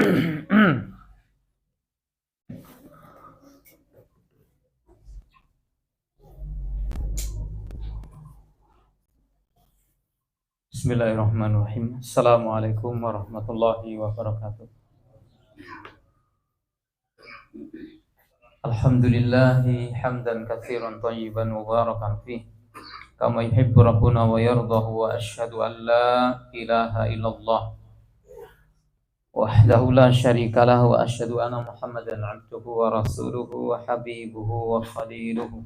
Bismillahirrahmanirrahim. Assalamualaikum warahmatullahi wabarakatuh. Alhamdulillahi hamdan katsiran thayyiban mubarakan fih kama yuhibbu rabbuna wa yardahu, wa asyhadu an la ilaha illallah wahdahu la syarika lahu, wa asyhadu anna Muhammadan abduhu wa rasuluhu wa habibuhu wa khaliluhu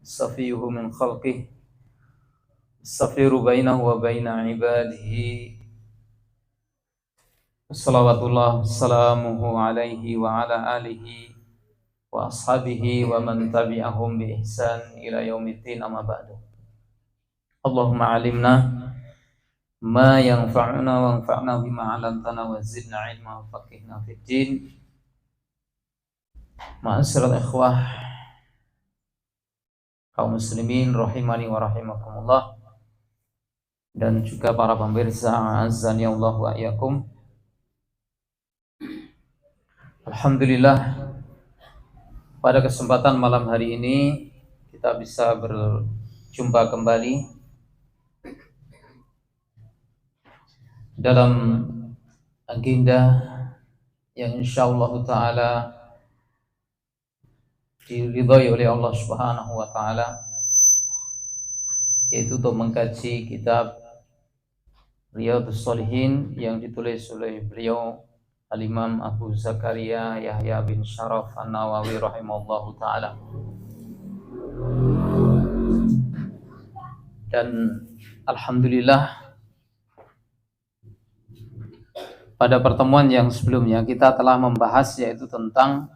safiyuhu min khalqihi safiru bainahu wa baina ibadihi. Salawatullah salamuhu alaihi wa ala alihi wa ashabihi wa man tabi'ahum bi ihsan ila yaumiddin, amma ba'du. Allahumma alimna ma yanfa'una wa anfa'na bima 'allamtana wa zidna ilma wa faqihna fid din. Ma'asyiral ikhwah kaum muslimin rahimani wa rahimakumullah, dan juga para pemirsa azani Allah wa iyyakum. Alhamdulillah, pada kesempatan malam hari ini kita bisa berjumpa kembali dalam agenda yang insyaallah ta'ala diridhai oleh Allah Subhanahu wa ta'ala, yaitu untuk mengkaji kitab Riyadhus Shalihin yang ditulis oleh beliau Al-Imam Abu Zakaria Yahya bin Sharaf An-Nawawi rahimahullahu ta'ala. Dan alhamdulillah, pada pertemuan yang sebelumnya kita telah membahas yaitu tentang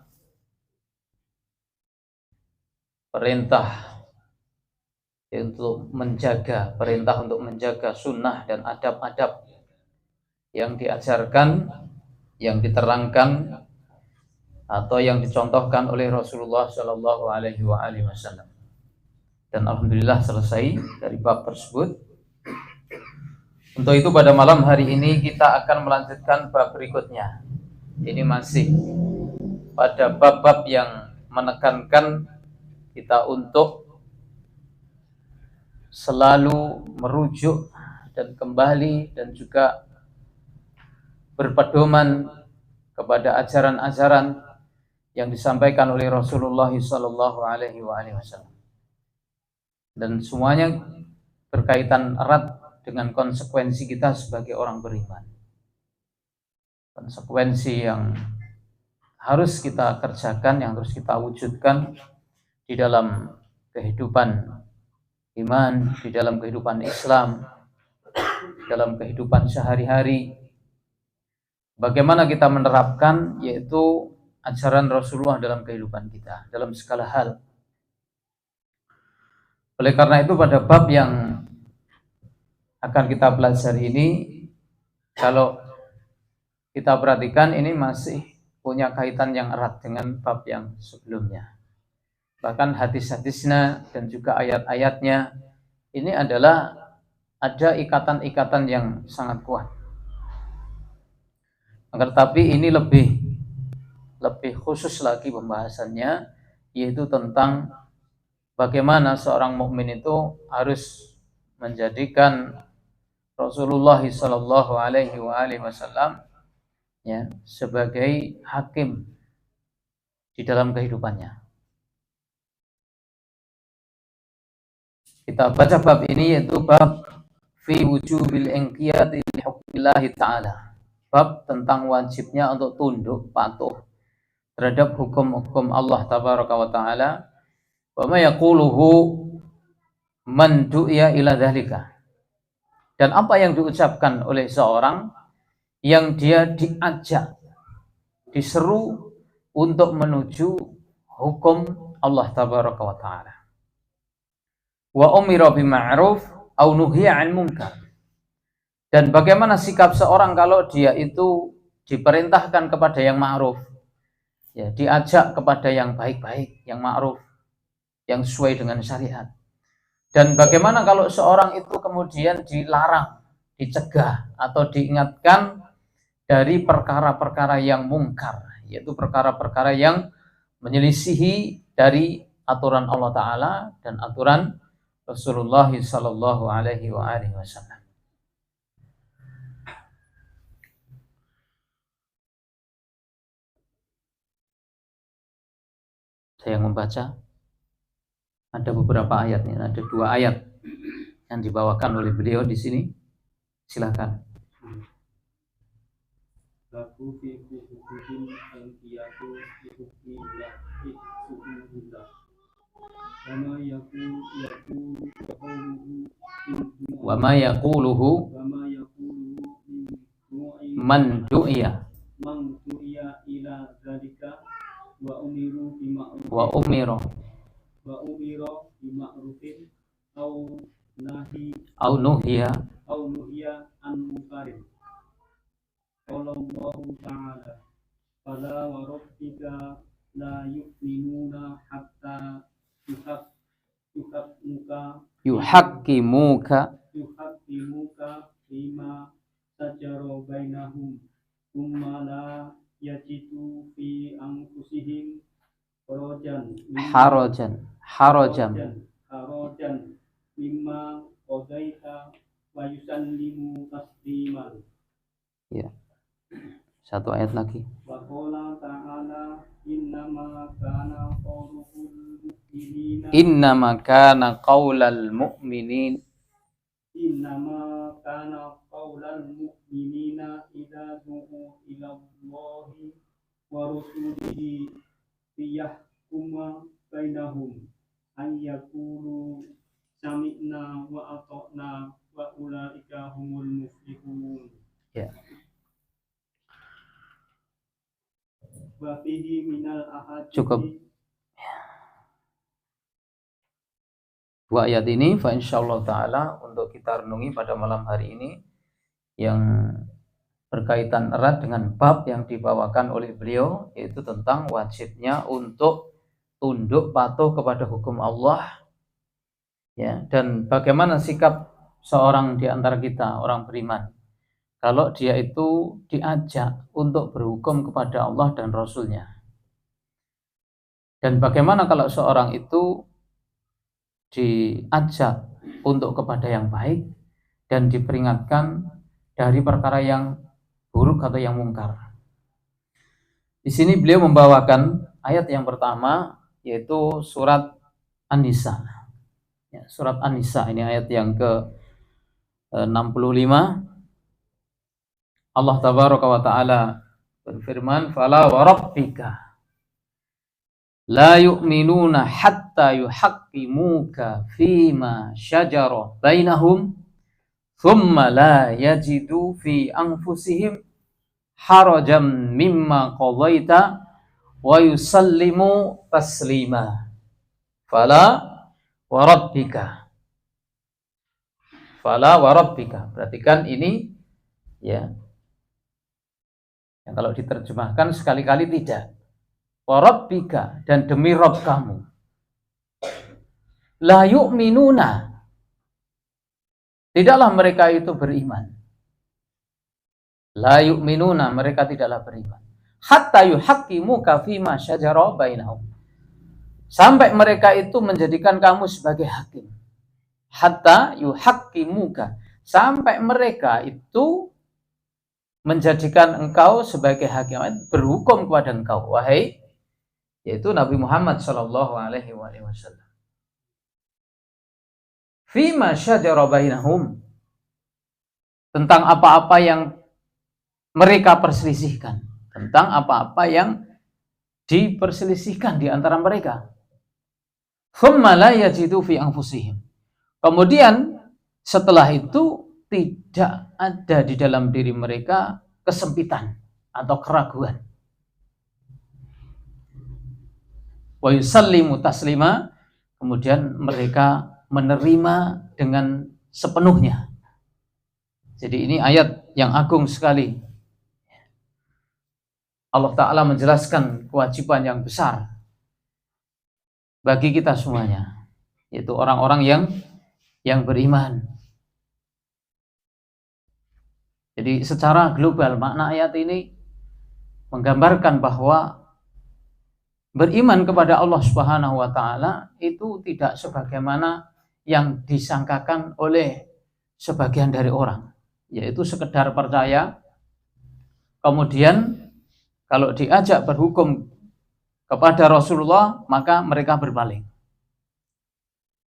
perintah untuk menjaga sunnah dan adab-adab yang diajarkan, yang diterangkan atau yang dicontohkan oleh Rasulullah Shallallahu Alaihi Wasallam. Dan alhamdulillah selesai dari bab tersebut. Untuk itu pada malam hari ini kita akan melanjutkan bab berikutnya. Ini masih pada bab-bab yang menekankan kita untuk selalu merujuk dan kembali dan juga berpedoman kepada ajaran-ajaran yang disampaikan oleh Rasulullah sallallahu alaihi wasallam. Dan semuanya berkaitan erat dengan konsekuensi kita sebagai orang beriman. Konsekuensi yang harus kita kerjakan, yang harus kita wujudkan di dalam kehidupan iman, di dalam kehidupan Islam, dalam kehidupan sehari-hari. Bagaimana kita menerapkan yaitu ajaran Rasulullah dalam kehidupan kita, dalam segala hal. Oleh karena itu pada bab yang akan kita pelajari ini, kalau kita perhatikan ini masih punya kaitan yang erat dengan bab yang sebelumnya. Bahkan hadis-hadisnya dan juga ayat-ayatnya ini adalah ada ikatan-ikatan yang sangat kuat. Tetapi ini lebih khusus lagi pembahasannya, yaitu tentang bagaimana seorang mukmin itu harus menjadikan Rasulullah sallallahu alaihi wasallam ya sebagai hakim di dalam kehidupannya. Kita baca bab ini, yaitu bab fi wujubil inqiyadi li hukmillahi ta'ala. Bab tentang wajibnya untuk tunduk patuh terhadap hukum-hukum Allah tabaraka wa ta'ala, wa ma yaquluhu man du'iya ila dzalika, dan apa yang diucapkan oleh seorang yang dia diajak, diseru untuk menuju hukum Allah tabaraka wa ta'ala. Wa umira bima'ruf au nuhiya 'an munkar, dan bagaimana sikap seorang kalau dia itu diperintahkan kepada yang ma'ruf, ya, diajak kepada yang baik-baik, yang ma'ruf, yang sesuai dengan syariat. Dan bagaimana kalau seorang itu kemudian dilarang, dicegah atau diingatkan dari perkara-perkara yang mungkar, yaitu perkara-perkara yang menyelisihi dari aturan Allah Ta'ala dan aturan Rasulullah Sallallahu Alaihi Wasallam. Saya membaca ada beberapa ayatnya, ada 2 ayat yang dibawakan oleh beliau di sini. Silakan. Laku fi hukmin al-qiyatu fi hukmillah fi hukmillah. Wa ma yaquluhu man du'iya ila zalika wa umira bima'rufin au nuhiya an munkarin. Qala Allah ta'ala fala wa rabbika la yu'minuna hatta yuhaqqimuka bima sajara bainahum thumma la yajidu fi anfusihim harajan mimma qadaita wa yusallimu tasliman. Ya. Satu ayat lagi. Wa qala ta'ala innama kana qaulal mu'minin idza du'u ila Allahi wa rasulihi liyahkuma bainahum an yaqulu sami'na wa ata'na wa ulaika humul muflihun. Ya. Cukup 2 ayat ini fa insyaallah taala untuk kita renungi pada malam hari ini yang berkaitan erat dengan bab yang dibawakan oleh beliau, yaitu tentang wajibnya untuk tunduk patuh kepada hukum Allah, ya, dan bagaimana sikap seorang di antara kita orang beriman kalau dia itu diajak untuk berhukum kepada Allah dan Rasul-Nya. Dan bagaimana kalau seorang itu diajak untuk kepada yang baik dan diperingatkan dari perkara yang buruk atau yang mungkar. Di sini beliau membawakan ayat yang pertama, yaitu surat An-Nisa. Ya, surat An-Nisa ini ayat yang ke-65. Allah tabaraka wa ta'ala berfirman, fala wa rabbika la yu'minuna hatta yuhaqqimuka fima syajara bainahum thumma la yajidu fi anfusihim harajan mimma qadaita wa yusallimu taslima. Fala wa rabbika. Fala wa rabbika. Perhatikan ini, ya. Yang kalau diterjemahkan sekali-kali tidak. Wa rabbika, dan demi Rabb kamu. La yu'minuna, tidaklah mereka itu beriman. La yu'minuna, mereka tidaklah beriman. Hatta yuhaqqimuka fima syajara bainahum, sampai mereka itu menjadikan kamu sebagai hakim. Hatta yuhaqqimuka, sampai mereka itu menjadikan engkau sebagai hakim, berhukum kepada engkau, wahai, yaitu Nabi Muhammad sallallahu alaihi wasallam. Fima syajara bainahum, tentang apa-apa yang mereka perselisihkan, tentang apa-apa yang diperselisihkan di antara mereka. Thumma la yajidu fi anfusihim, kemudian setelah itu tidak ada di dalam diri mereka kesempitan atau keraguan. Wa yusallimu taslima, kemudian mereka menerima dengan sepenuhnya. Jadi ini ayat yang agung sekali. Allah Ta'ala menjelaskan kewajiban yang besar bagi kita semuanya, yaitu orang-orang yang beriman. Jadi secara global makna ayat ini menggambarkan bahwa beriman kepada Allah Subhanahu wa taala itu tidak sebagaimana yang disangkakan oleh sebagian dari orang, yaitu sekedar percaya, kemudian kalau diajak berhukum kepada Rasulullah maka mereka berpaling.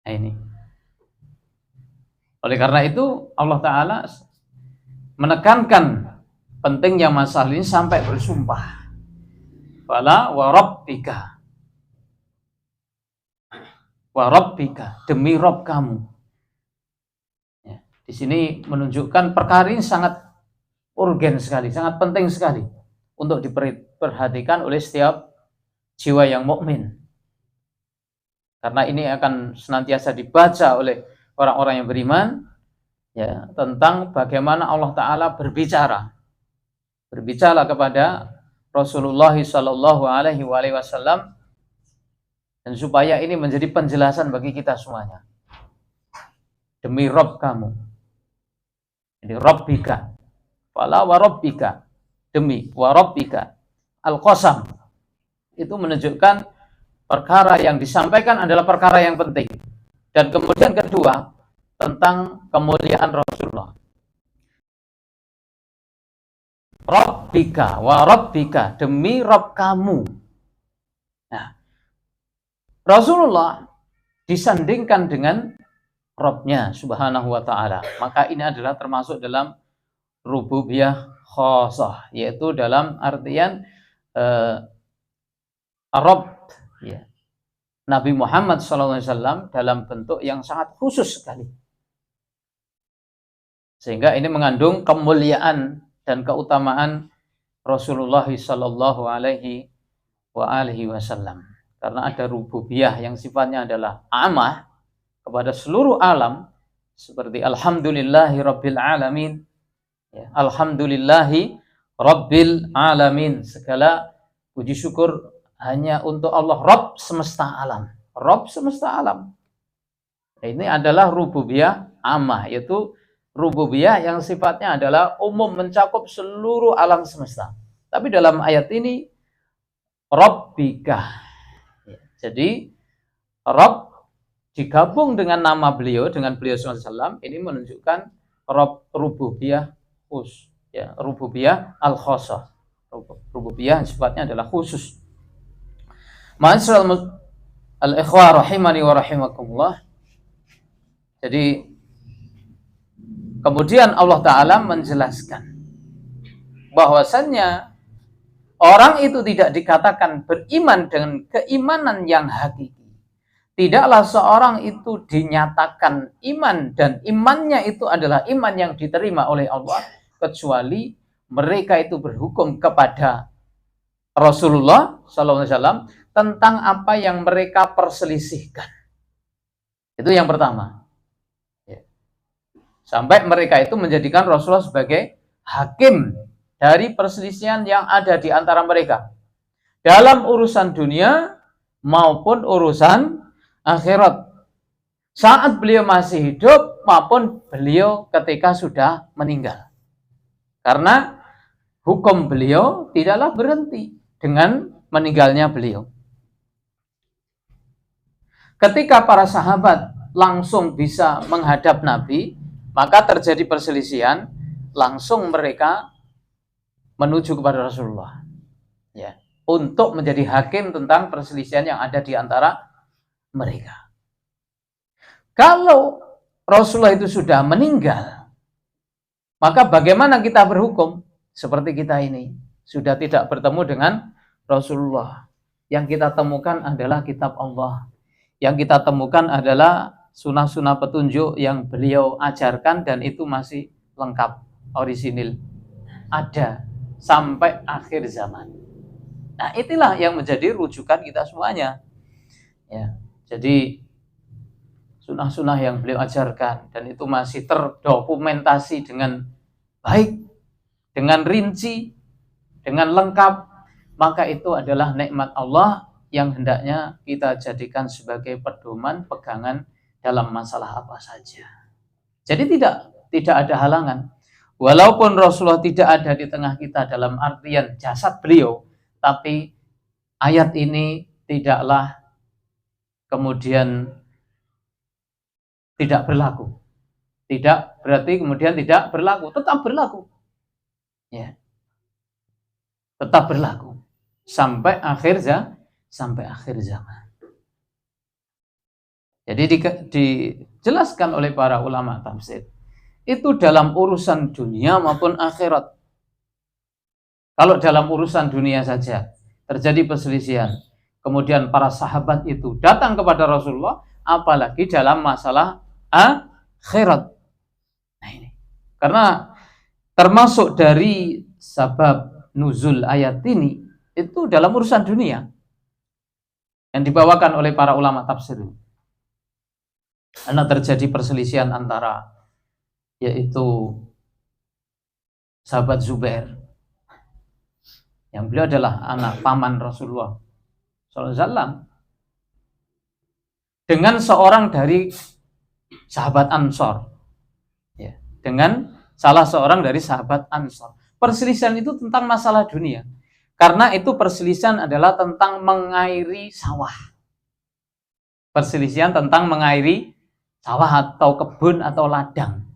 Nah ini. Oleh karena itu Allah Ta'ala menekankan pentingnya masalah ini sampai bersumpah. Fala wa rabbika, demi Rob kamu. Ya, di sini menunjukkan perkara ini sangat urgen sekali, sangat penting sekali untuk diperhatikan oleh setiap jiwa yang mukmin. Karena ini akan senantiasa dibaca oleh orang-orang yang beriman, ya, tentang bagaimana Allah Ta'ala berbicara kepada Rasulullah Shallallahu Alaihi Wasallam, dan supaya ini menjadi penjelasan bagi kita semuanya. Demi Rob kamu, jadi Rabbika, fala wa rabbika, demi wa rabbika, al-qasam itu menunjukkan perkara yang disampaikan adalah perkara yang penting. Dan kemudian kedua, tentang kemuliaan Rasulullah. Rabbika wa rabbika, demi Rabb kamu. Nah, Rasulullah disandingkan dengan Rabbnya Subhanahu wa ta'ala. Maka ini adalah termasuk dalam rububiyah khasah, yaitu dalam artian Rabb, ya, Nabi Muhammad SAW dalam bentuk yang sangat khusus sekali. Sehingga ini mengandung kemuliaan dan keutamaan Rasulullah Sallallahu Alaihi Wasallam. Karena ada rububiyah yang sifatnya adalah amah kepada seluruh alam, seperti Alhamdulillahi Rabbil Alamin, ya, Alhamdulillahi Rabbil Alamin, segala puji syukur hanya untuk Allah, Rabb semesta alam. Rabb semesta alam. Ini adalah rububiyah amah, yaitu rububiyah yang sifatnya adalah umum, mencakup seluruh alam semesta. Tapi dalam ayat ini Rabbika, jadi Rabb digabung dengan nama beliau, dengan beliau SAW, ini menunjukkan Rabb rububiyah khusus, ya, rububiyah al-khasah, rububiyah sifatnya adalah khusus. Ma'asyiral al-ikhwah rahimani wa rahimakumullah. Jadi kemudian Allah Ta'ala menjelaskan bahwasannya orang itu tidak dikatakan beriman dengan keimanan yang hakiki. Tidaklah seorang itu dinyatakan iman dan imannya itu adalah iman yang diterima oleh Allah, kecuali mereka itu berhukum kepada Rasulullah SAW tentang apa yang mereka perselisihkan. Itu yang pertama. Sampai mereka itu menjadikan Rasulullah sebagai hakim dari perselisihan yang ada di antara mereka, dalam urusan dunia maupun urusan akhirat, saat beliau masih hidup maupun beliau ketika sudah meninggal. Karena hukum beliau tidaklah berhenti dengan meninggalnya beliau. Ketika para sahabat langsung bisa menghadap Nabi, maka terjadi perselisihan, langsung mereka menuju kepada Rasulullah, ya, untuk menjadi hakim tentang perselisihan yang ada di antara mereka. Kalau Rasulullah itu sudah meninggal, maka bagaimana kita berhukum? Seperti kita ini sudah tidak bertemu dengan Rasulullah. Yang kita temukan adalah kitab Allah. Yang kita temukan adalah sunnah-sunnah petunjuk yang beliau ajarkan, dan itu masih lengkap, orisinil, ada sampai akhir zaman. Nah, itulah yang menjadi rujukan kita semuanya. Ya, jadi sunnah-sunnah yang beliau ajarkan, dan itu masih terdokumentasi dengan baik, dengan rinci, dengan lengkap, maka itu adalah nikmat Allah yang hendaknya kita jadikan sebagai pedoman, pegangan dalam masalah apa saja. Jadi tidak ada halangan Walaupun Rasulullah tidak ada di tengah kita dalam artian jasad beliau, tapi ayat ini tidaklah kemudian tidak berlaku. Tidak berarti kemudian tidak berlaku, tetap berlaku. Ya. Tetap berlaku sampai akhir zaman. Jadi dijelaskan oleh para ulama tafsir, itu dalam urusan dunia maupun akhirat. Kalau dalam urusan dunia saja terjadi perselisihan, kemudian para sahabat itu datang kepada Rasulullah, apalagi dalam masalah akhirat. Nah ini, karena termasuk dari sebab nuzul ayat ini itu dalam urusan dunia yang dibawakan oleh para ulama tafsir. Karena terjadi perselisihan antara yaitu sahabat Zubair, yang beliau adalah anak paman Rasulullah SAW, dengan seorang dari sahabat Ansor, ya, dengan salah seorang dari sahabat Ansor. Perselisihan itu tentang masalah dunia, karena itu perselisihan adalah tentang mengairi sawah. Perselisihan tentang mengairi sawah atau kebun atau ladang.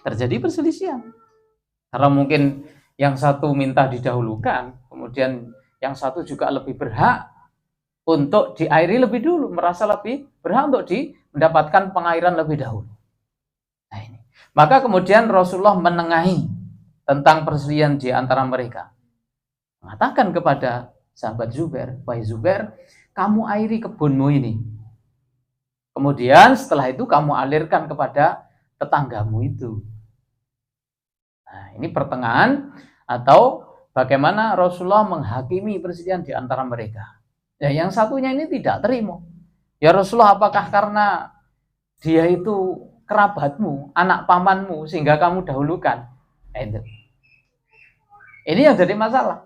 Terjadi perselisihan. Karena mungkin yang satu minta didahulukan, kemudian yang satu juga lebih berhak untuk diairi lebih dulu, merasa lebih berhak untuk mendapatkan pengairan lebih dahulu. Nah ini. Maka kemudian Rasulullah menengahi tentang perselisihan di antara mereka. Mengatakan kepada sahabat Zubair, "Wahai Zubair, kamu airi kebunmu ini. Kemudian setelah itu kamu alirkan kepada tetanggamu itu." Nah, ini pertengahan atau bagaimana Rasulullah menghakimi perselisihan di antara mereka. Ya, yang satunya ini tidak terima. Ya Rasulullah, apakah karena dia itu kerabatmu, anak pamanmu, sehingga kamu dahulukan? Ini yang jadi masalah.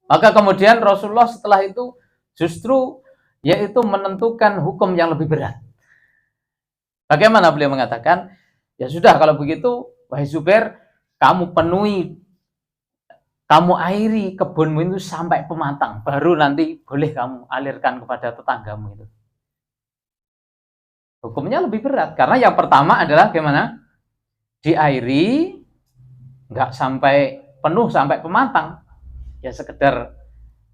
Maka kemudian Rasulullah setelah itu justru yaitu menentukan hukum yang lebih berat. Bagaimana beliau mengatakan, ya sudah kalau begitu, wahai Zubair, kamu penuhi, kamu airi kebunmu itu sampai pematang, baru nanti boleh kamu alirkan kepada tetanggamu itu. Hukumnya lebih berat, karena yang pertama adalah bagaimana? Diairi, nggak sampai penuh, sampai pematang. Ya sekedar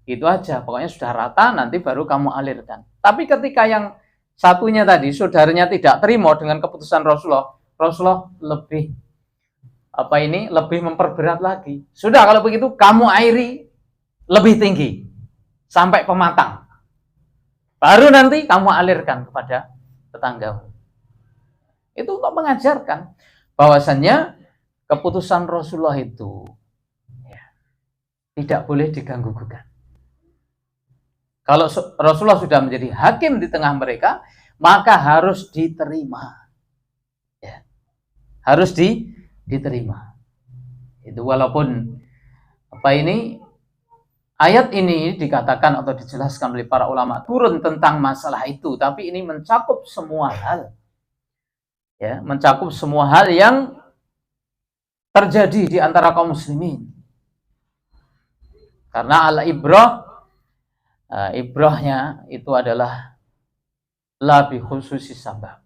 itu aja, pokoknya sudah rata, nanti baru kamu alirkan. Tapi ketika yang satunya tadi, saudaranya tidak terima dengan keputusan Rasulullah lebih lebih memperberat lagi. Sudah kalau begitu kamu airi lebih tinggi sampai pematang, baru nanti kamu alirkan kepada tetanggamu. Itu untuk mengajarkan bahwasannya keputusan Rasulullah itu ya, tidak boleh diganggu-gugat. Kalau Rasulullah sudah menjadi hakim di tengah mereka, maka harus diterima. Ya. Harus diterima. Itu walaupun ayat ini dikatakan atau dijelaskan oleh para ulama turun tentang masalah itu, tapi ini mencakup semua hal. Ya, mencakup semua hal yang terjadi di antara kaum muslimin. Karena ibrahnya itu adalah la bi khususis sabab,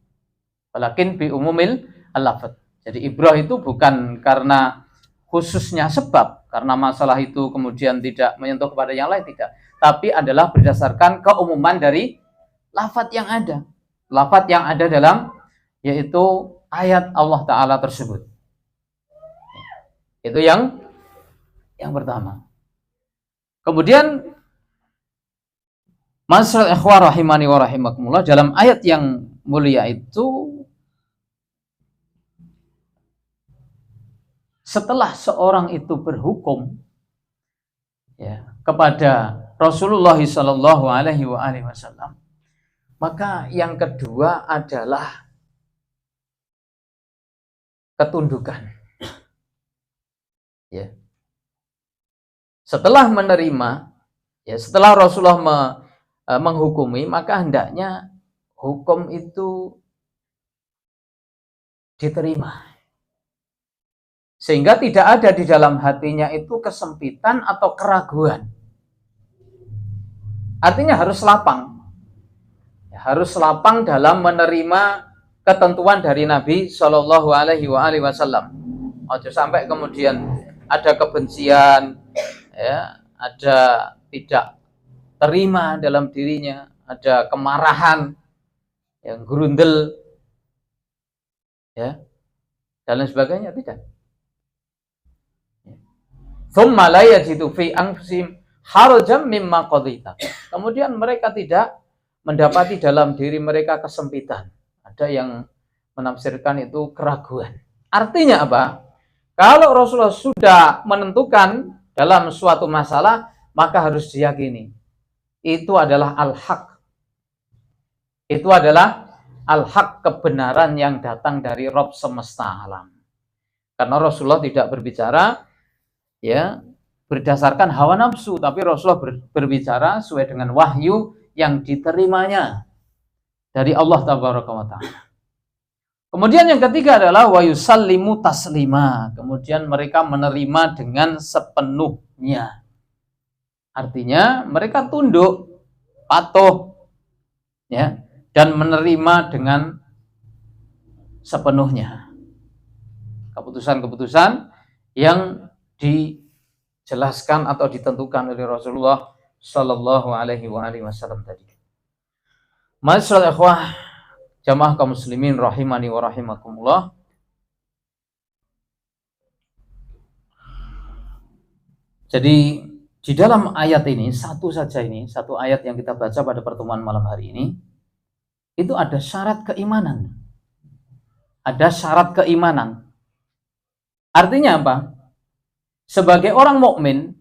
walakin bi umumil al-lafaz. Jadi ibrah itu bukan karena khususnya sebab, karena masalah itu kemudian tidak menyentuh kepada yang lain, tidak, tapi adalah berdasarkan keumuman dari lafaz yang ada. Lafaz yang ada dalam yaitu ayat Allah Ta'ala tersebut. Itu yang pertama. Kemudian masyaallah ikhwah rahimani wa rahimakumullah, dalam ayat yang mulia itu setelah seorang itu berhukum ya kepada Rasulullah sallallahu alaihi wasallam, maka yang kedua adalah ketundukan. Ya. Setelah menerima, ya setelah Rasulullah menghukumi, maka hendaknya hukum itu diterima. Sehingga tidak ada di dalam hatinya itu kesempitan atau keraguan. Artinya harus lapang. Harus lapang dalam menerima ketentuan dari Nabi Shallallahu Alaihi Wasallam. Ojo sampai kemudian ada kebencian, ya, ada tidak terima dalam dirinya, ada kemarahan yang grundel, ya, dan lain sebagainya, tidak. Tsumma la yajidu fi anfusihim harajan mimma qadaita. Kemudian mereka tidak mendapati dalam diri mereka kesempitan. Ada yang menafsirkan itu keraguan. Artinya apa? Kalau Rasulullah sudah menentukan dalam suatu masalah, maka harus diyakini itu adalah al-haq. Itu adalah al-haq, kebenaran yang datang dari Rabb semesta alam. Karena Rasulullah tidak berbicara ya berdasarkan hawa nafsu, tapi Rasulullah berbicara sesuai dengan wahyu yang diterimanya dari Allah Tabaraka wa Ta'ala. Kemudian yang ketiga adalah wa yusallimu taslima. Kemudian mereka menerima dengan sepenuhnya. Artinya mereka tunduk, patuh, ya, dan menerima dengan sepenuhnya keputusan-keputusan yang dijelaskan atau ditentukan oleh Rasulullah Shallallahu Alaihi Wasallam tadi. Masyaallah ikhwah, jamaah kaum muslimin rahimani wa rahimakumullah. Jadi di dalam ayat ini, satu ayat yang kita baca pada pertemuan malam hari ini, itu ada syarat keimanan. Ada syarat keimanan. Artinya apa? Sebagai orang mukmin,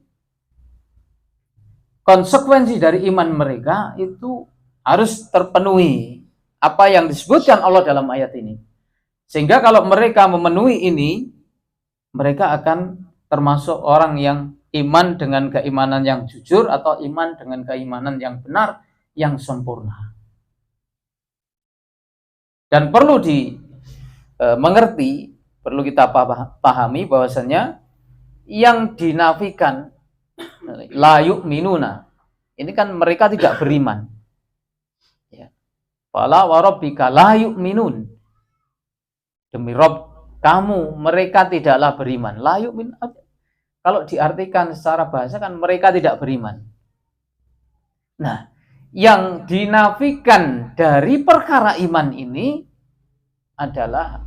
konsekuensi dari iman mereka itu harus terpenuhi apa yang disebutkan Allah dalam ayat ini. Sehingga kalau mereka memenuhi ini, mereka akan termasuk orang yang iman dengan keimanan yang jujur atau iman dengan keimanan yang benar, yang sempurna. Dan perlu dimengerti, perlu kita pahami bahwasanya yang dinafikan la yu'minuna, ini kan mereka tidak beriman. Ya. Fala wa rabbika la yu'minun. Demi Rabb kamu, mereka tidaklah beriman. La yu'min. Kalau diartikan secara bahasa kan mereka tidak beriman. Nah, yang dinafikan dari perkara iman ini adalah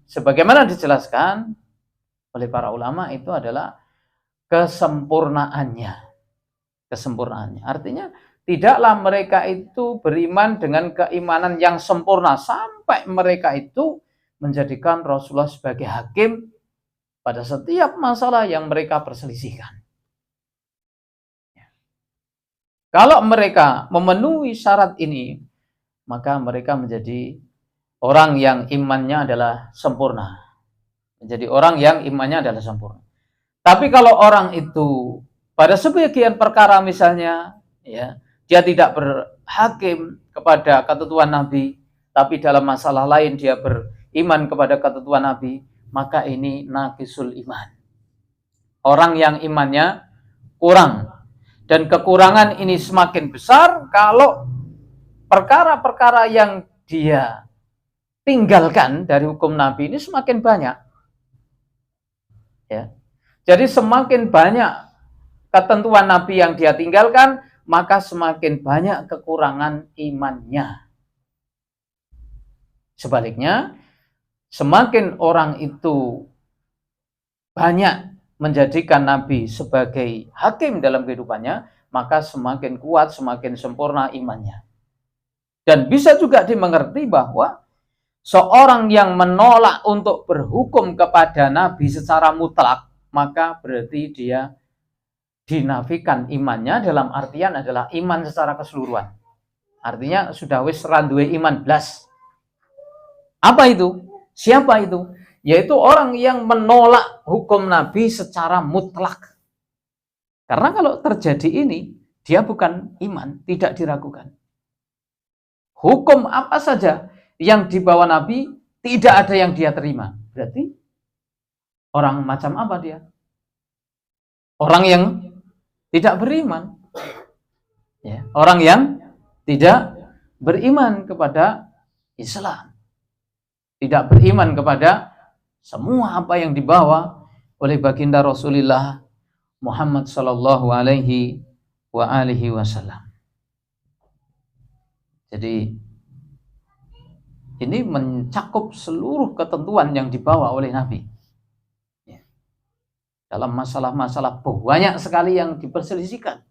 sebagaimana dijelaskan oleh para ulama, itu adalah kesempurnaannya. Artinya tidaklah mereka itu beriman dengan keimanan yang sempurna sampai mereka itu menjadikan Rasulullah sebagai hakim pada setiap masalah yang mereka perselisihkan. Kalau mereka memenuhi syarat ini, maka mereka menjadi orang yang imannya adalah sempurna. Menjadi orang yang imannya adalah sempurna. Tapi kalau orang itu pada sebagian perkara misalnya, ya, dia tidak berhakim kepada ketentuan Nabi, tapi dalam masalah lain dia beriman kepada ketentuan Nabi, maka ini naqisul iman. Orang yang imannya kurang. Dan kekurangan ini semakin besar kalau perkara-perkara yang dia tinggalkan dari hukum Nabi ini semakin banyak. Ya. Jadi semakin banyak ketentuan Nabi yang dia tinggalkan, maka semakin banyak kekurangan imannya. Sebaliknya, semakin orang itu banyak menjadikan Nabi sebagai hakim dalam kehidupannya, maka semakin kuat, semakin sempurna imannya. Dan bisa juga dimengerti bahwa seorang yang menolak untuk berhukum kepada Nabi secara mutlak, maka berarti dia dinafikan imannya, dalam artian adalah iman secara keseluruhan. Artinya sudah wis randuwe iman blas. Apa itu? Siapa itu? Yaitu orang yang menolak hukum Nabi secara mutlak. Karena kalau terjadi ini, dia bukan iman, tidak diragukan. Hukum apa saja yang dibawa Nabi, tidak ada yang dia terima. Berarti Orang macam apa dia? Orang yang tidak beriman. Ya, orang yang tidak beriman kepada Islam. Tidak beriman kepada semua apa yang dibawa oleh baginda Rasulullah Muhammad sallallahu alaihi wasallam. Jadi ini mencakup seluruh ketentuan yang dibawa oleh Nabi. Dalam masalah-masalah banyak sekali yang diperselisihkan.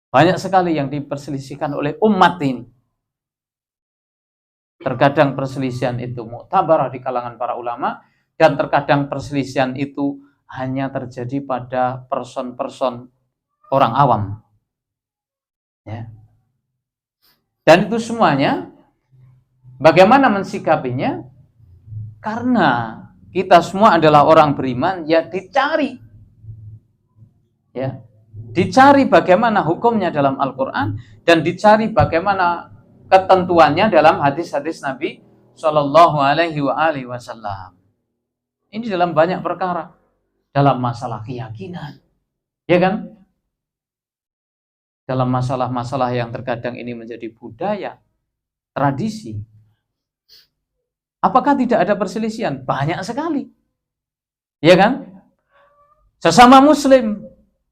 Banyak sekali yang diperselisihkan oleh umat ini. Terkadang perselisihan itu muktabarah di kalangan para ulama, dan terkadang perselisihan itu hanya terjadi pada person-person orang awam. Ya. Dan itu semuanya, bagaimana mensikapinya? Karena kita semua adalah orang beriman, ya dicari. Ya. Dicari bagaimana hukumnya dalam Al-Quran, dan dicari bagaimana ketentuannya dalam hadis-hadis Nabi Shallallahu Alaihi Wasallam. Ini dalam banyak perkara, dalam masalah keyakinan, ya kan? Dalam masalah-masalah yang terkadang ini menjadi budaya, tradisi. Apakah tidak ada perselisihan? Banyak sekali, ya kan? Sesama Muslim,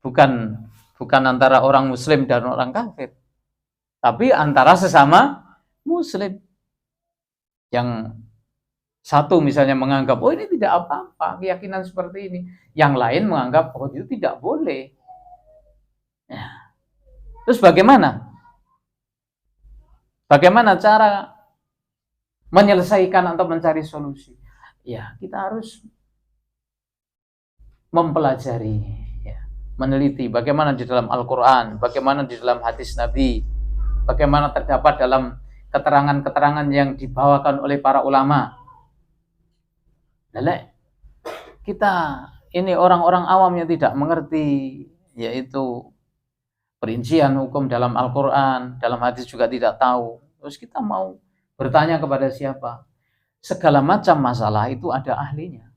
bukan antara orang Muslim dan orang kafir, tapi antara sesama Muslim. Yang satu misalnya menganggap, oh ini tidak apa-apa, keyakinan seperti ini. Yang lain menganggap, oh itu tidak boleh. Ya. Terus bagaimana? Bagaimana cara menyelesaikan atau mencari solusi? Ya, kita harus mempelajari, ya, meneliti bagaimana di dalam Al-Quran, bagaimana di dalam hadis Nabi, bagaimana terdapat dalam keterangan-keterangan yang dibawakan oleh para ulama. Lelek, kita ini orang-orang awam yang tidak mengerti, yaitu perincian hukum dalam Al-Quran, dalam hadis juga tidak tahu. Terus kita mau bertanya kepada siapa? Segala macam masalah itu ada ahlinya.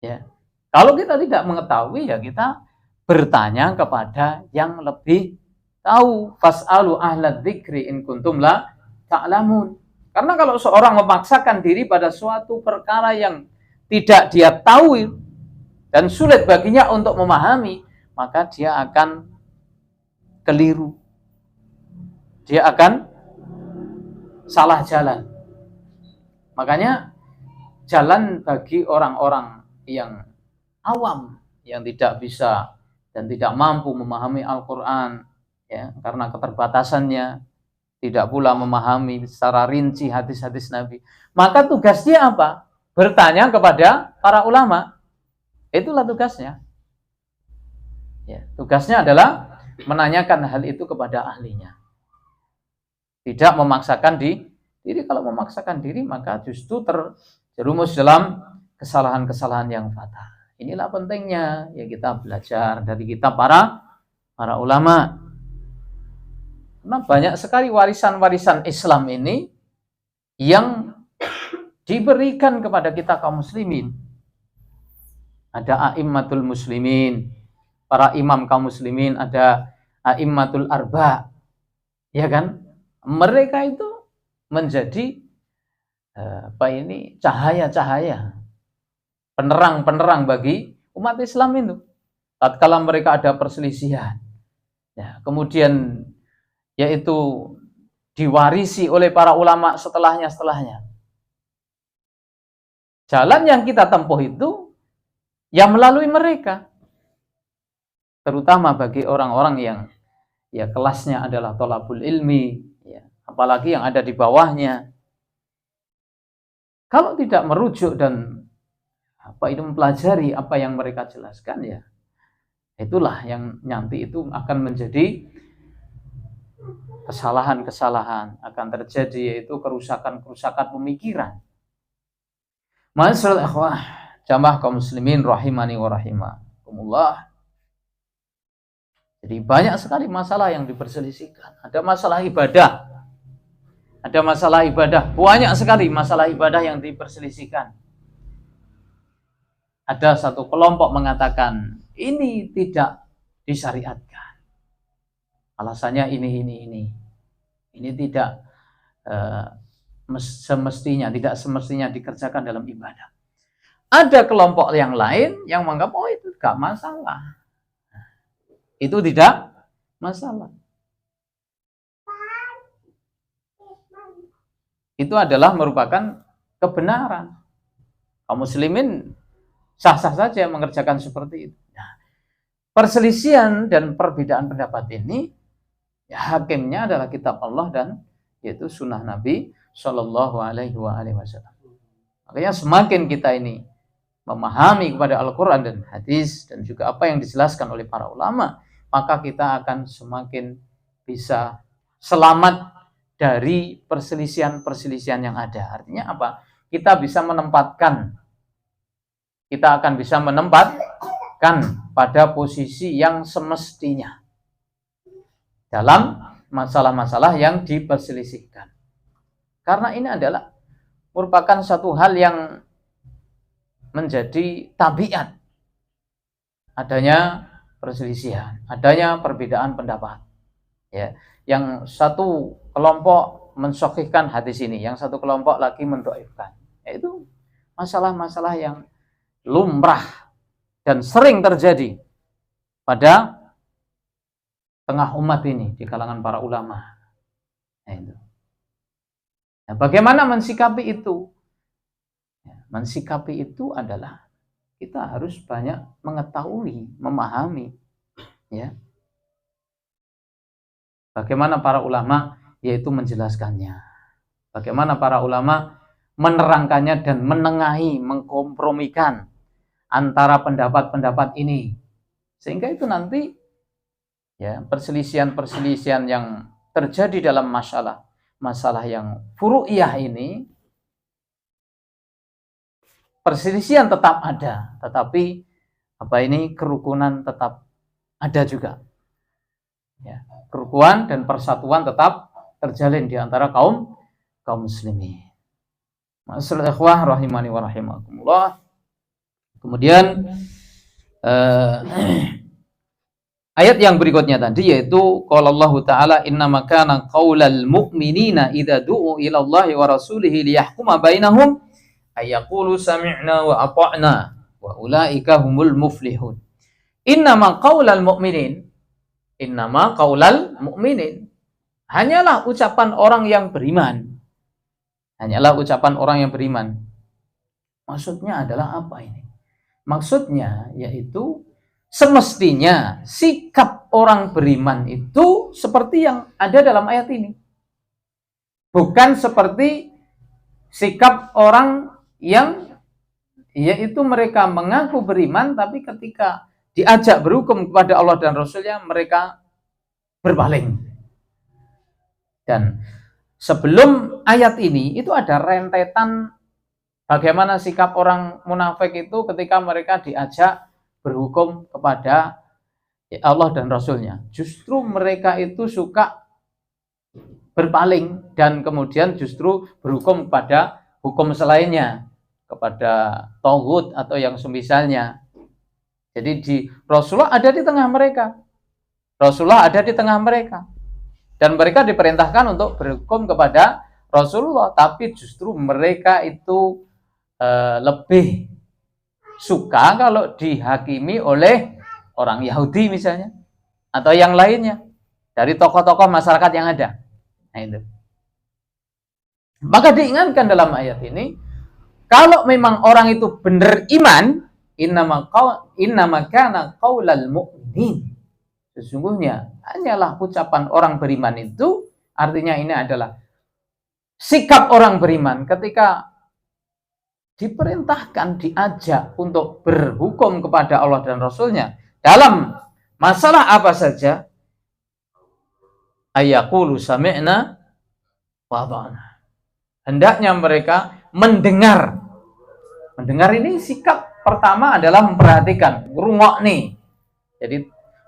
Ya. Kalau kita tidak mengetahui, ya kita bertanya kepada yang lebih tahu. Fas'alu ahla dzikri in kuntum la ta'lamun. Karena kalau seorang memaksakan diri pada suatu perkara yang tidak dia tahu dan sulit baginya untuk memahami, maka dia akan keliru. Dia akan salah jalan. Makanya jalan bagi orang-orang yang awam, yang tidak bisa dan tidak mampu memahami Al-Quran, ya, karena keterbatasannya, tidak pula memahami secara rinci hadis-hadis Nabi, maka tugasnya apa? Bertanya kepada para ulama. Itulah tugasnya. Ya, tugasnya adalah menanyakan hal itu kepada ahlinya. Tidak memaksakan diri. Kalau memaksakan diri, maka justru terjerumus dalam kesalahan-kesalahan yang fatal. Inilah pentingnya, ya, kita belajar dari kita para ulama. Karena banyak sekali warisan-warisan Islam ini yang diberikan kepada kita kaum muslimin. Ada a'immatul muslimin, para imam kaum muslimin, ada a'immatul arba, ya kan? Mereka itu menjadi cahaya-cahaya, penerang-penerang bagi umat Islam itu. Tatkala mereka ada perselisihan, ya, kemudian yaitu diwarisi oleh para ulama setelahnya. Jalan yang kita tempuh itu ya melalui mereka. Terutama bagi orang-orang yang ya kelasnya adalah thalabul ilmi, ya, apalagi yang ada di bawahnya. Kalau tidak merujuk dan mempelajari apa yang mereka jelaskan, ya itulah yang nanti itu akan menjadi kesalahan-kesalahan, akan terjadi, yaitu kerusakan-kerusakan pemikiran. Ma'asyiral ikhwah, jamaah kaum muslimin rahimani wa rahimakumullah. Jadi banyak sekali masalah yang diperselisihkan. Ada masalah ibadah, banyak sekali masalah ibadah yang diperselisihkan. ada satu kelompok mengatakan ini tidak disyariatkan. Alasannya ini tidak tidak semestinya dikerjakan dalam ibadah. Ada kelompok yang lain yang menganggap itu gak masalah. Itu tidak masalah. Itu adalah merupakan kebenaran. Kaum muslimin sah-sah saja mengerjakan seperti itu. Nah, perselisihan dan perbedaan pendapat ini hakimnya adalah kitab Allah dan yaitu sunnah Nabi Shallallahu Alaihi Wasallam. Makanya semakin kita ini memahami kepada Al-Quran dan hadis dan juga apa yang dijelaskan oleh para ulama, maka kita akan semakin bisa selamat dari perselisihan-perselisihan yang ada. Artinya apa? Kita akan bisa menempatkan pada posisi yang semestinya dalam masalah-masalah yang diperselisihkan. Karena ini adalah merupakan satu hal yang menjadi tabiat adanya perselisihan, adanya perbedaan pendapat. Ya, yang satu kelompok mensahihkan hadis ini, yang satu kelompok lagi mendhaifkan. Itu masalah-masalah yang lumrah dan sering terjadi pada tengah umat ini di kalangan para ulama. Nah, bagaimana mensikapi itu? Mensikapi itu adalah kita harus banyak mengetahui, memahami, ya. Bagaimana para ulama yaitu menjelaskannya. Bagaimana para ulama menerangkannya dan menengahi, mengkompromikan antara pendapat-pendapat ini. Sehingga itu nanti ya perselisihan-perselisihan yang terjadi dalam masalah yang furu'iyah ini, perselisihan tetap ada, tetapi kerukunan tetap ada juga. Ya, kerukunan dan persatuan tetap terjalin di antara kaum muslimin. Ma'asyiral ikhwah rahimani wa rahimakumullah. Kemudian ayat yang berikutnya tadi yaitu qala Allah Ta'ala innama kana qaulal mu'minina idza du'u ila Allah wa rasulihi liyahkuma bainahum ayaqulu sami'na wa ata'na wa ulaika humul muflihun. Innama qaulal mu'minin hanyalah ucapan orang yang beriman. Maksudnya adalah apa ini? Maksudnya yaitu semestinya sikap orang beriman itu seperti yang ada dalam ayat ini. Bukan seperti sikap orang yang yaitu mereka mengaku beriman tapi ketika diajak berhukum kepada Allah dan Rasulnya mereka berpaling. Dan sebelum ayat ini itu ada rentetan bagaimana sikap orang munafik itu ketika mereka diajak berhukum kepada Allah dan Rasulnya. Justru mereka itu suka berpaling dan kemudian justru berhukum kepada hukum selainnya, kepada tauhid atau yang semisalnya. Jadi Rasulullah ada di tengah mereka. Dan mereka diperintahkan untuk berhukum kepada Rasulullah, tapi justru mereka itu lebih suka kalau dihakimi oleh orang Yahudi misalnya atau yang lainnya dari tokoh-tokoh masyarakat yang ada. Nah itu. Maka diingatkan dalam ayat ini, kalau memang orang itu benar iman, innama kana qaulal mu'minin. Sesungguhnya hanyalah ucapan orang beriman itu, artinya ini adalah sikap orang beriman ketika diperintahkan, diajak untuk berhukum kepada Allah dan Rasulnya dalam masalah apa saja, ayaqulu sami'na wa ata'na. Hendaknya mereka mendengar. Mendengar ini sikap pertama adalah memperhatikan, ngrungokne. Jadi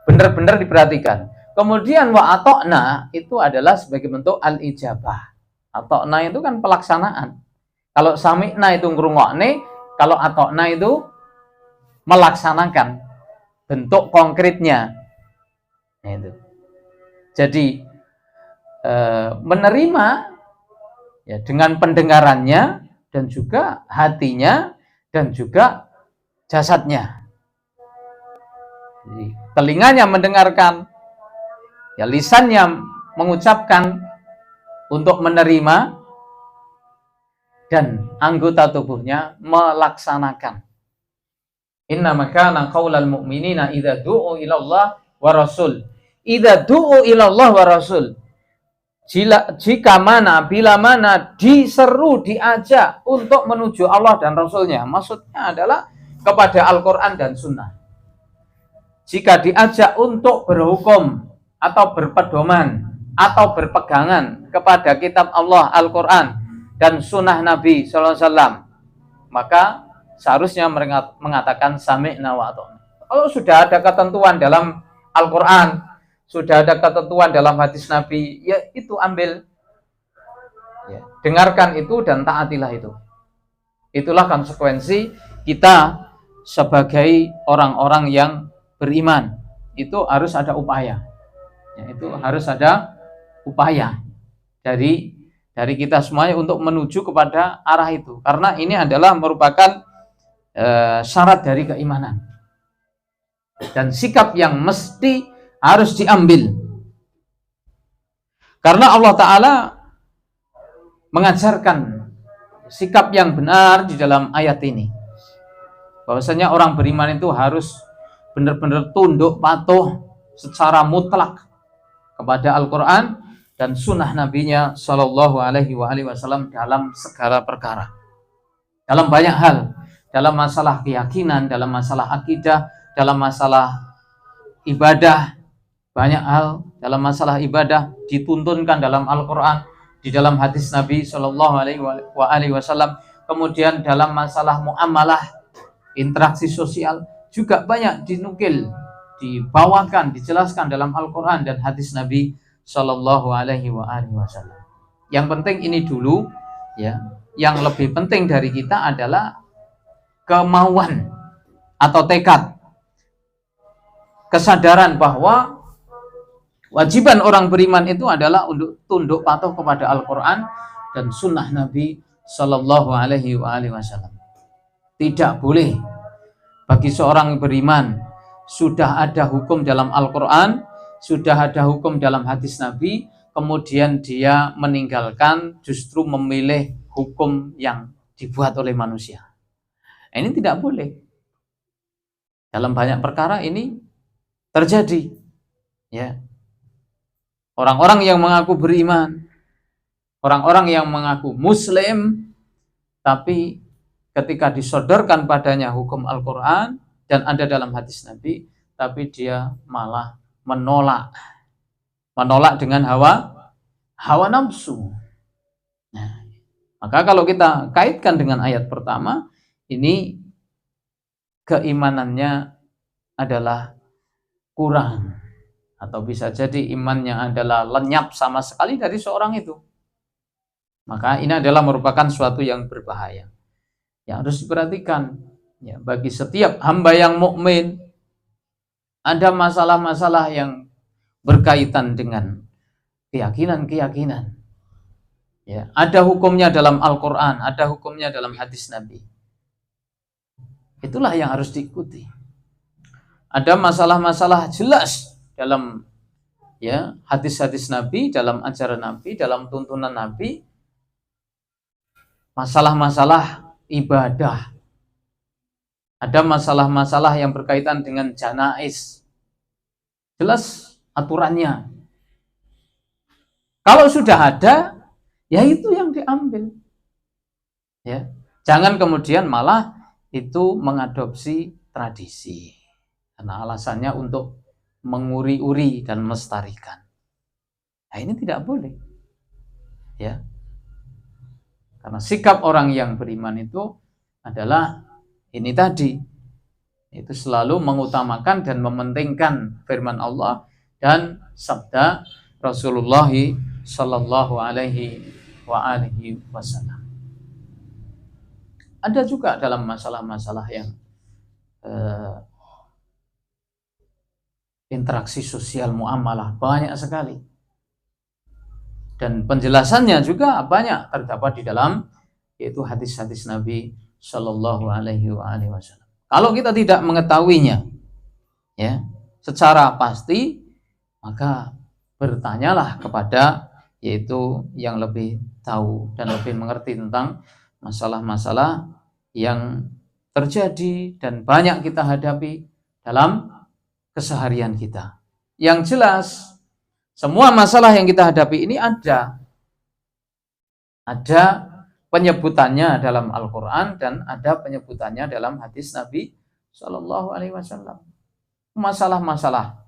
benar-benar diperhatikan. Kemudian wa ata'na itu adalah sebagai bentuk al-ijabah. Ata'na itu kan pelaksanaan. Kalau sami'na itu ngrungokne, kalau ata'na itu melaksanakan bentuk konkretnya. Nah, itu. Jadi menerima ya dengan pendengarannya dan juga hatinya dan juga jasadnya. Jadi, telinganya mendengarkan, ya lisannya mengucapkan untuk menerima, dan anggota tubuhnya melaksanakan. Innama kana qaulal mu'minina idza du'u ila Allah wa rasul. Idza du'u ila Allah wa rasul. Jika mana, bila mana diseru, diajak untuk menuju Allah dan Rasulnya, maksudnya adalah kepada Al-Quran dan Sunnah. Jika diajak untuk berhukum atau berpedoman atau berpegangan kepada kitab Allah, Al-Quran dan Sunnah Nabi SAW, maka seharusnya mengatakan sami'na wa ata'na. Kalau sudah ada ketentuan dalam Al-Quran, sudah ada ketentuan dalam hadis Nabi, ya itu ambil, ya, dengarkan itu dan taatilah itu. Itulah konsekuensi kita sebagai orang-orang yang beriman. Itu harus ada upaya, ya, itu harus ada upaya dari kita semuanya untuk menuju kepada arah itu, karena ini adalah merupakan syarat dari keimanan dan sikap yang mesti harus diambil, karena Allah Ta'ala mengajarkan sikap yang benar di dalam ayat ini, bahwasanya orang beriman itu harus benar-benar tunduk patuh secara mutlak kepada Al-Quran dan Sunnah Nabi-Nya Shallallahu Alaihi Wasallam dalam segala perkara, dalam banyak hal, dalam masalah keyakinan, dalam masalah akidah, dalam masalah ibadah. Banyak hal dalam masalah ibadah dituntunkan dalam Al-Quran, di dalam hadis Nabi Shallallahu Alaihi Wasallam. Kemudian dalam masalah muamalah, interaksi sosial juga banyak dinukil, dibawakan, dijelaskan dalam Al-Quran dan hadis Nabi Shallallahu Alaihi Wasallam. Yang penting ini dulu, ya. Yang lebih penting dari kita adalah kemauan atau tekad, kesadaran bahwa wajiban orang beriman itu adalah untuk tunduk patuh kepada Al-Quran dan Sunnah Nabi Sallallahu Alaihi Wasallam. Tidak boleh bagi seorang beriman sudah ada hukum dalam Al-Quran, sudah ada hukum dalam hadis Nabi, kemudian dia meninggalkan, justru memilih hukum yang dibuat oleh manusia. Ini tidak boleh. Dalam banyak perkara ini terjadi, ya. Orang-orang yang mengaku beriman, orang-orang yang mengaku muslim, tapi ketika disodorkan padanya hukum Al-Quran dan ada dalam hadis Nabi, tapi dia malah menolak dengan hawa nafsu. Nah, maka kalau kita kaitkan dengan ayat pertama, ini keimanannya adalah kurang, atau bisa jadi imannya adalah lenyap sama sekali dari seorang itu. Maka ini adalah merupakan suatu yang berbahaya, yang harus diperhatikan, ya, bagi setiap hamba yang mukmin. Ada masalah-masalah yang berkaitan dengan keyakinan, ya, ada hukumnya dalam Al-Quran, ada hukumnya dalam hadis Nabi. Itulah yang harus diikuti. Ada masalah-masalah jelas dalam, ya, hadis-hadis Nabi, dalam ajaran Nabi, dalam tuntunan Nabi, masalah-masalah ibadah. Ada masalah-masalah yang berkaitan dengan janaiz. Jelas aturannya. Kalau sudah ada, ya itu yang diambil. Ya, jangan kemudian malah itu mengadopsi tradisi, karena alasannya untuk menguri-uri dan melestarikan. Nah, ini tidak boleh, ya, karena sikap orang yang beriman itu adalah ini tadi, itu selalu mengutamakan dan mementingkan firman Allah dan sabda Rasulullah Sallallahu Alaihi Wasallam. Ada juga dalam masalah-masalah yang interaksi sosial, muamalah, banyak sekali. Dan penjelasannya juga banyak terdapat di dalam, yaitu hadis-hadis Nabi Shallallahu Alaihi Wasallam. Kalau kita tidak mengetahuinya, ya, secara pasti, maka bertanyalah kepada yaitu yang lebih tahu dan lebih mengerti tentang masalah-masalah yang terjadi dan banyak kita hadapi dalam keseharian kita. Yang jelas, semua masalah yang kita hadapi ini ada penyebutannya dalam Al-Quran dan ada penyebutannya dalam hadis Nabi Shallallahu Alaihi Wasallam. Masalah-masalah,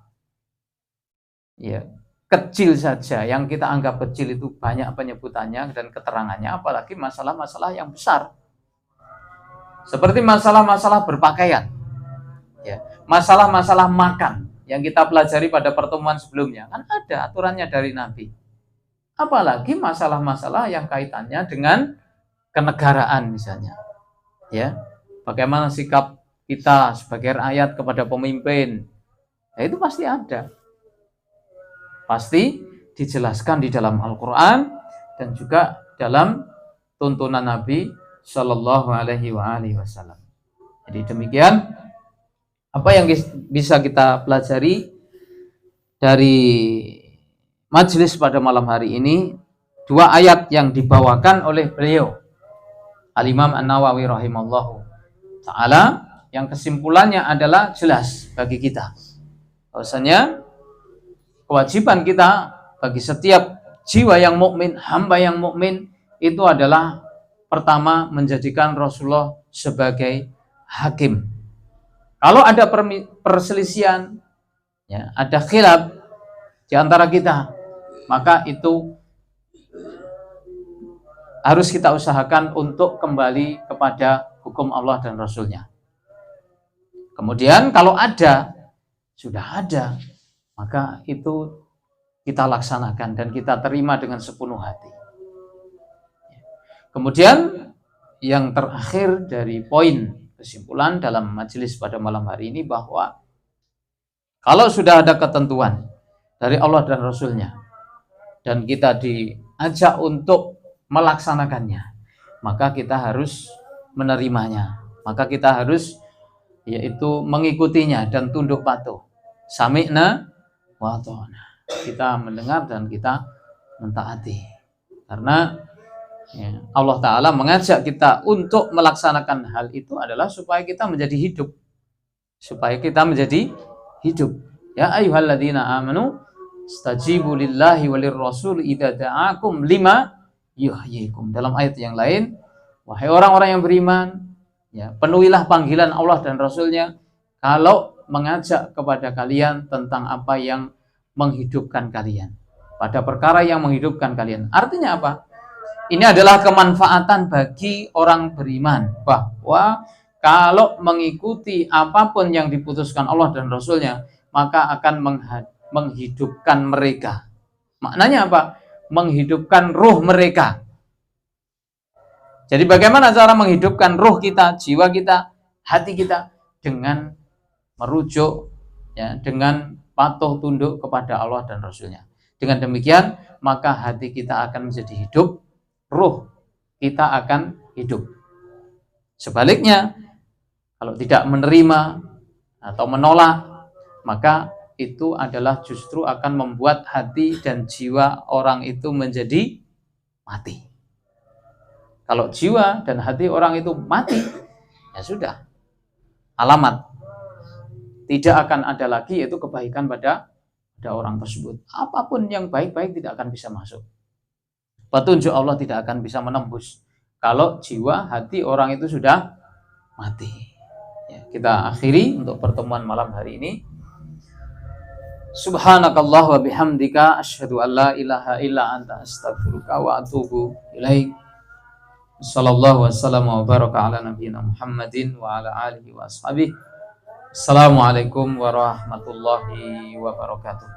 ya, kecil saja yang kita anggap kecil itu banyak penyebutannya dan keterangannya, apalagi masalah-masalah yang besar seperti masalah-masalah berpakaian, ya, masalah-masalah makan yang kita pelajari pada pertemuan sebelumnya, kan ada aturannya dari Nabi. Apalagi masalah-masalah yang kaitannya dengan kenegaraan misalnya, ya, bagaimana sikap kita sebagai rakyat kepada pemimpin, ya, itu pasti ada, pasti dijelaskan di dalam Al-Quran dan juga dalam tuntunan Nabi Shallallahu Alaihi Wasallam. Jadi demikian apa yang bisa kita pelajari dari majelis pada malam hari ini. Dua ayat yang dibawakan oleh beliau Al-Imam An-Nawawi rahimallahu ta'ala, yang kesimpulannya adalah jelas bagi kita bahwasanya kewajiban kita bagi setiap jiwa yang mukmin, hamba yang mukmin, itu adalah pertama menjadikan Rasulullah sebagai hakim. Kalau ada perselisihan, ya, ada khilaf di antara kita, maka itu harus kita usahakan untuk kembali kepada hukum Allah dan Rasulnya. Kemudian kalau sudah ada, maka itu kita laksanakan dan kita terima dengan sepenuh hati. Kemudian yang terakhir dari poin kesimpulan dalam majelis pada malam hari ini, bahwa kalau sudah ada ketentuan dari Allah dan Rasulnya dan kita diajak untuk melaksanakannya, maka kita harus menerimanya, maka kita harus yaitu mengikutinya dan tunduk patuh. Sami'na wa ata'na, kita mendengar dan kita mentaati, karena ya, Allah Ta'ala mengajak kita untuk melaksanakan hal itu adalah supaya kita menjadi hidup. Ya ayyuhalladzina amanu stajibu lillahi walir rasul idza da'akum lima yuhyikum. Dalam ayat yang lain, wahai orang-orang yang beriman, ya, penuhilah panggilan Allah dan Rasulnya kalau mengajak kepada kalian tentang apa yang menghidupkan kalian, pada perkara yang menghidupkan kalian. Artinya apa? Ini adalah kemanfaatan bagi orang beriman, bahwa kalau mengikuti apapun yang diputuskan Allah dan Rasulnya, maka akan menghidupkan mereka. Maknanya apa? Menghidupkan ruh mereka. Jadi bagaimana cara menghidupkan ruh kita, jiwa kita, hati kita? Dengan merujuk, ya, dengan patuh tunduk kepada Allah dan Rasulnya. Dengan demikian, maka hati kita akan menjadi hidup, ruh kita akan hidup. Sebaliknya, kalau tidak menerima atau menolak, maka itu adalah justru akan membuat hati dan jiwa orang itu menjadi mati. Kalau jiwa dan hati orang itu mati, ya sudah, alamat tidak akan ada lagi yaitu kebaikan pada orang tersebut. Apapun yang baik-baik tidak akan bisa masuk. Petunjuk Allah tidak akan bisa menembus kalau jiwa, hati orang itu sudah mati. Ya, kita akhiri untuk pertemuan malam hari ini. Subhanakallah wa bihamdika asyhadu an la ilaha illa anta astaghfiruka wa atubu ilaik. Sallallahu wasallam wa baraka ala nabiyyina Muhammadin wa ala alihi wa ashabihi. Assalamualaikum warahmatullahi wabarakatuh.